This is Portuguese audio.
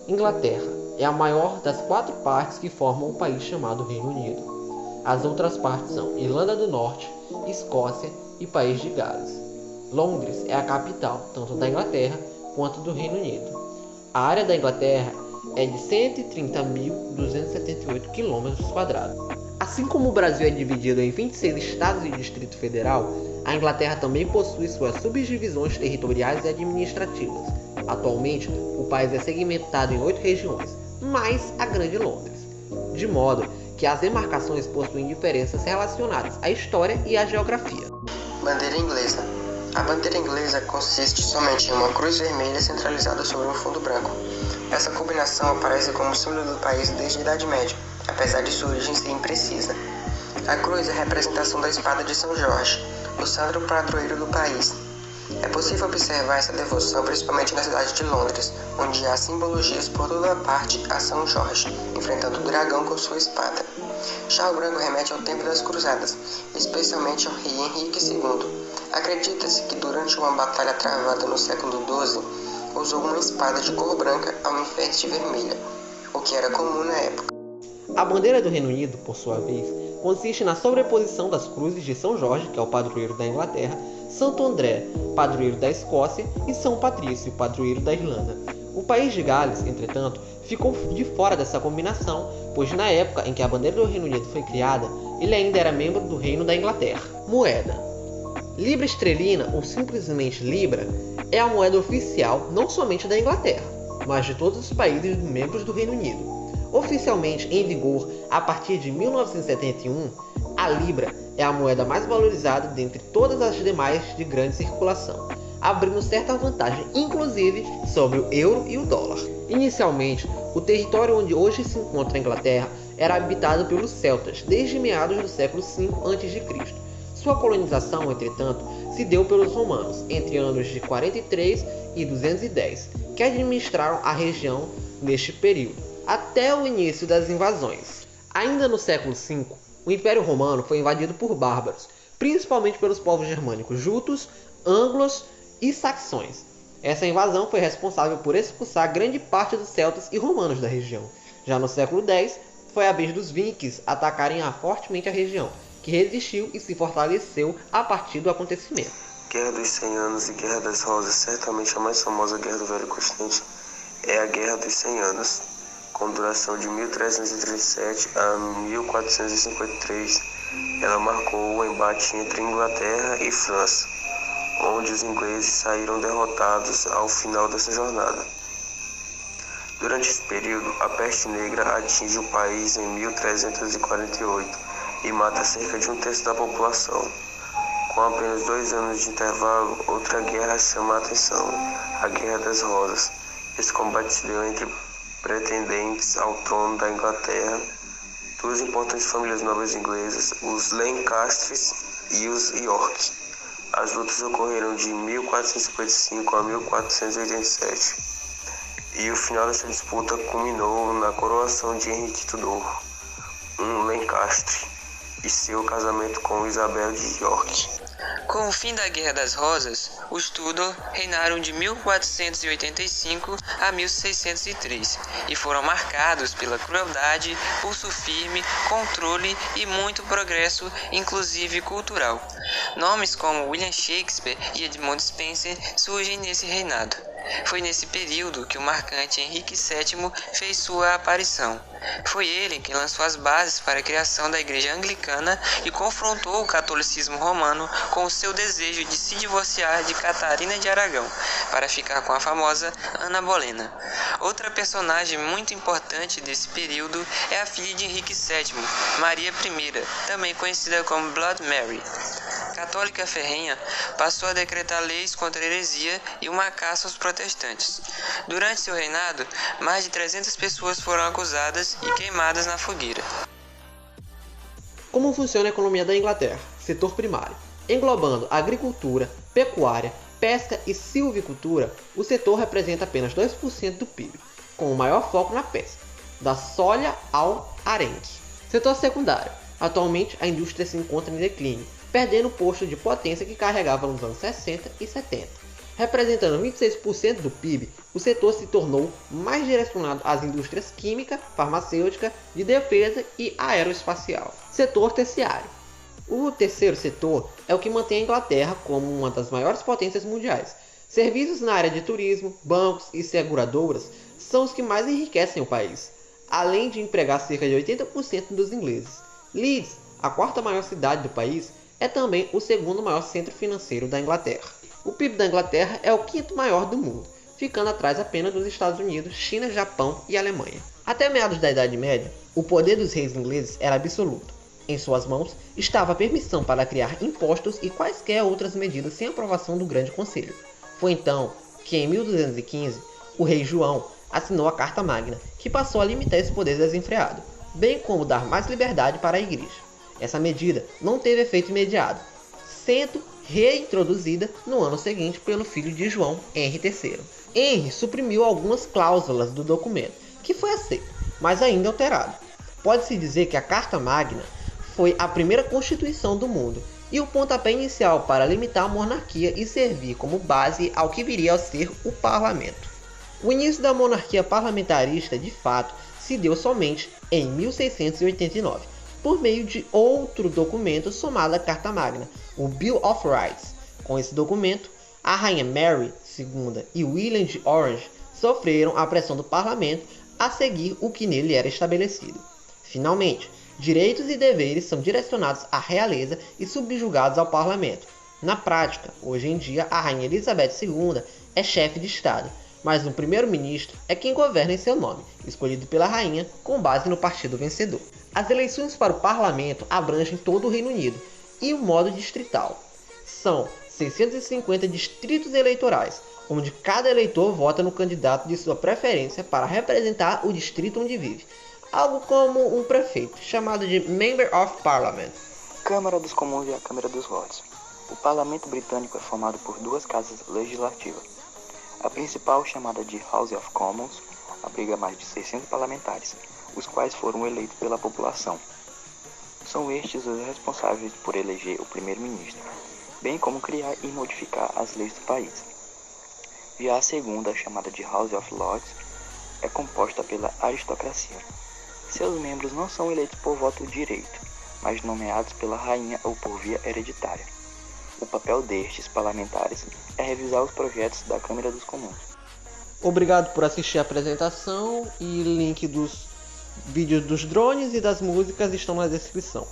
Inglaterra é a maior das 4 partes que formam o país chamado Reino Unido. As outras partes são Irlanda do Norte, Escócia e País de Gales. Londres é a capital tanto da Inglaterra quanto do Reino Unido. A área da Inglaterra é de 130.278 km². Assim como o Brasil é dividido em 26 estados e Distrito Federal, a Inglaterra também possui suas subdivisões territoriais e administrativas. Atualmente, o país é segmentado em 8 regiões, mais a Grande Londres, de modo que as demarcações possuem diferenças relacionadas à história e à geografia. Bandeira inglesa. A bandeira inglesa consiste somente em uma cruz vermelha centralizada sobre um fundo branco. Essa combinação aparece como símbolo do país desde a Idade Média, apesar de sua origem ser imprecisa. A cruz é a representação da espada de São Jorge, o santo padroeiro do país. É possível observar essa devoção principalmente na cidade de Londres, onde há simbologias por toda parte a São Jorge, enfrentando o dragão com sua espada. Já o branco remete ao tempo das cruzadas, especialmente ao rei Henrique II. Acredita-se que durante uma batalha travada no século XII, usou uma espada de cor branca ao invés de vermelha, o que era comum na época. A bandeira do Reino Unido, por sua vez, consiste na sobreposição das cruzes de São Jorge, que é o padroeiro da Inglaterra, Santo André, padroeiro da Escócia, e São Patrício, padroeiro da Irlanda. O país de Gales, entretanto, ficou de fora dessa combinação, pois na época em que a bandeira do Reino Unido foi criada, ele ainda era membro do Reino da Inglaterra. Moeda. Libra esterlina, ou simplesmente Libra, é a moeda oficial não somente da Inglaterra, mas de todos os países membros do Reino Unido. Oficialmente em vigor a partir de 1971, a Libra é a moeda mais valorizada dentre todas as demais de grande circulação, abrindo certa vantagem, inclusive, sobre o euro e o dólar. Inicialmente, o território onde hoje se encontra a Inglaterra era habitado pelos celtas desde meados do século V a.C. Sua colonização, entretanto, se deu pelos romanos entre anos de 43 e 210, que administraram a região neste período, até o início das invasões. Ainda no século V, o Império Romano foi invadido por bárbaros, principalmente pelos povos germânicos jutos, anglos e saxões. Essa invasão foi responsável por expulsar grande parte dos celtas e romanos da região. Já no século X, foi a vez dos vikings atacarem fortemente a região, que resistiu e se fortaleceu a partir do acontecimento. Guerra dos 100 Anos e Guerra das Rosas. Certamente a mais famosa guerra do Velho Continente é a Guerra dos 100 Anos, com duração de 1337 a 1453. Ela marcou o embate entre Inglaterra e França, onde os ingleses saíram derrotados ao final dessa jornada. Durante esse período, a peste negra atinge o país em 1348 e mata cerca de 1/3 da população. Com apenas 2 anos de intervalo, outra guerra chama a atenção, a Guerra das Rosas. Esse combate se deu entre pretendentes ao trono da Inglaterra, 2 importantes famílias nobres inglesas, os Lancastres e os York. As lutas ocorreram de 1455 a 1487, e o final dessa disputa culminou na coroação de Henrique II, um Lancastre, e seu casamento com Isabel de York. Com o fim da Guerra das Rosas, os Tudor reinaram de 1485 a 1603 e foram marcados pela crueldade, pulso firme, controle e muito progresso, inclusive cultural. Nomes como William Shakespeare e Edmund Spenser surgem nesse reinado. Foi nesse período que o marcante Henrique VII fez sua aparição. Foi ele quem lançou as bases para a criação da Igreja Anglicana e confrontou o catolicismo romano com o seu desejo de se divorciar de Catarina de Aragão, para ficar com a famosa Ana Bolena. Outra personagem muito importante desse período é a filha de Henrique VII, Maria I, também conhecida como Blood Mary. Católica ferrenha, passou a decretar leis contra a heresia e uma caça aos protestantes. Durante seu reinado, mais de 300 pessoas foram acusadas e queimadas na fogueira. Como funciona a economia da Inglaterra? Setor primário. Englobando agricultura, pecuária, pesca e silvicultura, o setor representa apenas 2% do PIB, com o maior foco na pesca, da soja ao arenque. Setor secundário. Atualmente, a indústria se encontra em declínio, perdendo o posto de potência que carregava nos anos 60 e 70. Representando 26% do PIB, o setor se tornou mais direcionado às indústrias química, farmacêutica, de defesa e aeroespacial. Setor terciário. O terceiro setor é o que mantém a Inglaterra como uma das maiores potências mundiais. Serviços na área de turismo, bancos e seguradoras são os que mais enriquecem o país, além de empregar cerca de 80% dos ingleses. Leeds, a quarta maior cidade do país, é também o segundo maior centro financeiro da Inglaterra. O PIB da Inglaterra é o quinto maior do mundo, ficando atrás apenas dos Estados Unidos, China, Japão e Alemanha. Até meados da Idade Média, o poder dos reis ingleses era absoluto. Em suas mãos estava a permissão para criar impostos e quaisquer outras medidas sem aprovação do Grande Conselho. Foi então que, em 1215, o rei João assinou a Carta Magna, que passou a limitar esse poder desenfreado, bem como dar mais liberdade para a Igreja. Essa medida não teve efeito imediato, sendo reintroduzida no ano seguinte pelo filho de João, Henry III. Henry suprimiu algumas cláusulas do documento, que foi aceito, mas ainda alterado. Pode-se dizer que a Carta Magna foi a primeira constituição do mundo e o pontapé inicial para limitar a monarquia e servir como base ao que viria a ser o parlamento. O início da monarquia parlamentarista, de fato, se deu somente em 1689, por meio de outro documento somado à Carta Magna, o Bill of Rights. Com esse documento, a rainha Mary II e William de Orange sofreram a pressão do parlamento a seguir o que nele era estabelecido. Finalmente, direitos e deveres são direcionados à realeza e subjugados ao parlamento. Na prática, hoje em dia, a rainha Elizabeth II é chefe de Estado, mas o primeiro-ministro é quem governa em seu nome, escolhido pela rainha com base no partido vencedor. As eleições para o parlamento abrangem todo o Reino Unido e o modo distrital. São 650 distritos eleitorais, onde cada eleitor vota no candidato de sua preferência para representar o distrito onde vive, algo como um prefeito, chamado de Member of Parliament. Câmara dos Comuns e a Câmara dos Lordes. O parlamento britânico é formado por duas casas legislativas. A principal, chamada de House of Commons, abriga mais de 600 parlamentares, os quais foram eleitos pela população. São estes os responsáveis por eleger o primeiro-ministro, bem como criar e modificar as leis do país. Já a segunda, chamada de House of Lords, é composta pela aristocracia. Seus membros não são eleitos por voto direito, mas nomeados pela rainha ou por via hereditária. O papel destes parlamentares é revisar os projetos da Câmara dos Comuns. Obrigado por assistir a apresentação e link dos vídeos dos drones e das músicas estão na descrição.